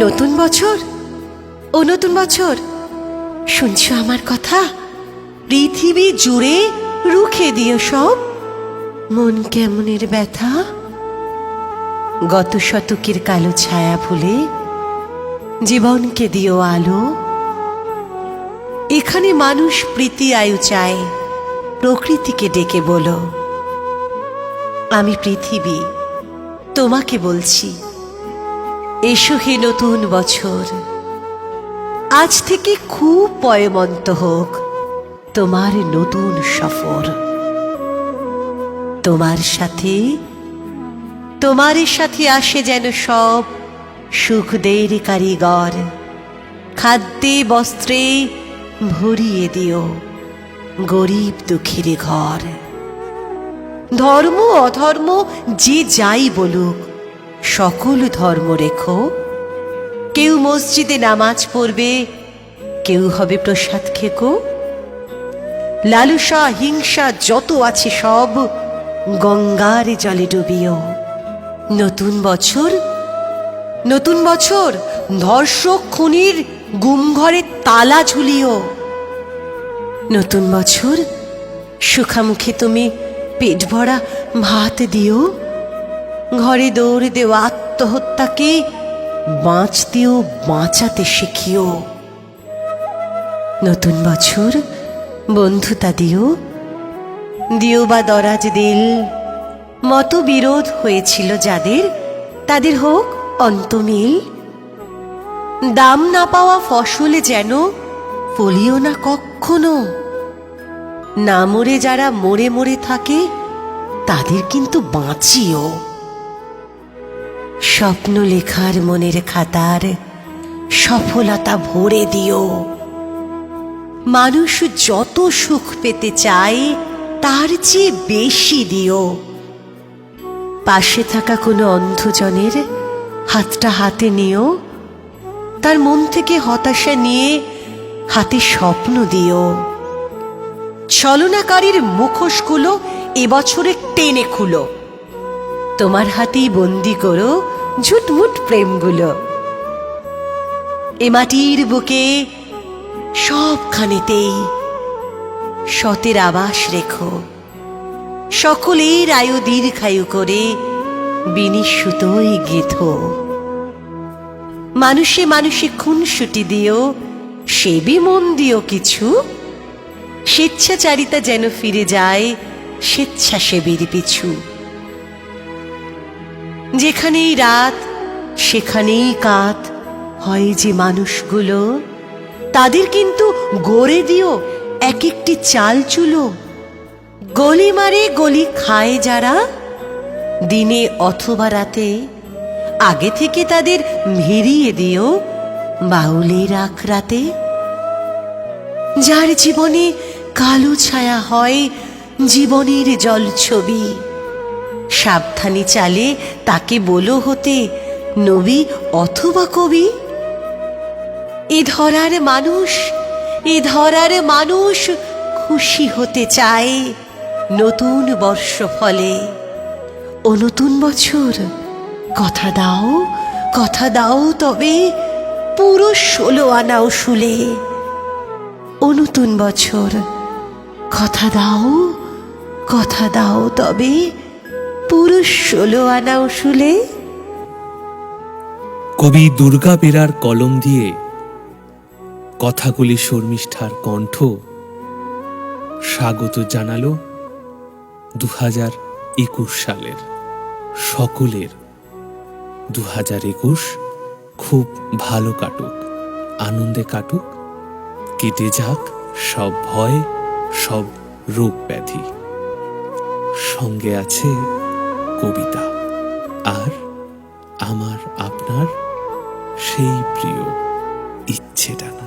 নতুন বছর, ও নতুন বছর, শুনছো আমার কথা? পৃথিবী জুড়ে রুখে দিও সব মন কেমনের ব্যথা। গত শতকের কালো ছায়া ভুলে জীবনকে দিও আলো। এখানে মানুষ প্রীতি আয়ু চায়, প্রকৃতিকে ডেকে বলো, আমি পৃথিবী তোমাকে বলছি, এসো হে নতুন বছর। আজ থেকে খুব পয়মন্ত হোক তোমার নতুন সফর। তোমার সাথে আসে যেন সব সুখদের কারিগর। খাদ্যে বস্ত্রে ভরিয়ে দিও গরিব দুঃখীর ঘর। ধর্ম অধর্ম যে যাই বলুক, সকল ধর্ম রেখো। কেউ মসজিদে নামাজ পড়বে, কেউ হবে প্রসাদ খেকো। লালসা হিংসা যত আছে সব গঙ্গার জলে ডুবিও। নতুন বছর, নতুন বছর, ধর্ষক খুনির গুম ঘরে তালা ঝুলিও। নতুন বছর, সুখামুখে তুমি পেট ভরা ভাত দিও। ঘরে দৌড় দেওয়া আত্মহত্যাকে বাঁচতেও বাঁচাতে শিখিও। নতুন বছর, বন্ধুতা দিও, দিও বা দরাজ দিল। মতবিরোধ হয়েছিল যাদের, তাদের হোক অন্তমিল। দাম না পাওয়া ফসলে যেন ফলিও না কখনো। না মরে যারা মরে মরে থাকে, তাদের কিন্তু বাঁচিও। স্বপ্ন লেখার মনের খাতার সফলতা ভরে দিও। মানুষ যত সুখ পেতে চায়, তার চেয়ে বেশি দিও। পাশে থাকা কোনো অন্ধজনের হাতটা হাতে নিও। তার মন থেকে হতাশা নিয়ে হাতে স্বপ্ন দিও। ছলনাকারীর মুখোশগুলো এবছরে টেনে খুলো। তোমার হাতেই বন্দি করো ঝুটমুট প্রেমগুলো। এ মাটির বুকে সবখানেতেই সতের আবাস রেখো। সকলের আয়ু দীর্ঘায়ু করে বিনি সুতোয় গেথো। মানুষে মানুষে খুনসুটি দিও, সেবি মন দিও কিছু। স্বেচ্ছাচারিতা যেন ফিরে যায় স্বেচ্ছাসেবীর পিছু। যেখানেই রাত সেখানেই কাত হয় যে মানুষগুলো, তাদের কিন্তু গড়ে দিও এক একটি চাল চুলো। গলি মারে গলি খায় যারা, দিনে অথবা রাতে আগে থেকে তাদের ভিড়িয়ে দিও বাউলের আখড়াতে। যার জীবনে কালো ছায়া হয় জীবনের জলছবি, সাবধানে চালে তাকে বলো হতে নবী অথবা কবি। এ ধরার মানুষ খুশি হতে চায় নতুন বর্ষ ফলে। ও নতুন বছর, কথা দাও তবে পুরো 16 আনা উসুলে। ও নতুন বছর, কথা দাও তবে পুরো 16 আনা উসুলে। কবি দুর্গা বেরার কলম দিয়ে কথাগুলি শর্মিষ্ঠার কণ্ঠ স্বাগত জানালো 2021 সালের। সকলের 2021 খুব ভালো কাটুক, আনন্দে কাটুক, কেটে যাক সব ভয়, সব রোগ ব্যাধি। সঙ্গে আছে কবিতা আর আমার আপনার সেই প্রিয় ইচ্ছে ডানা।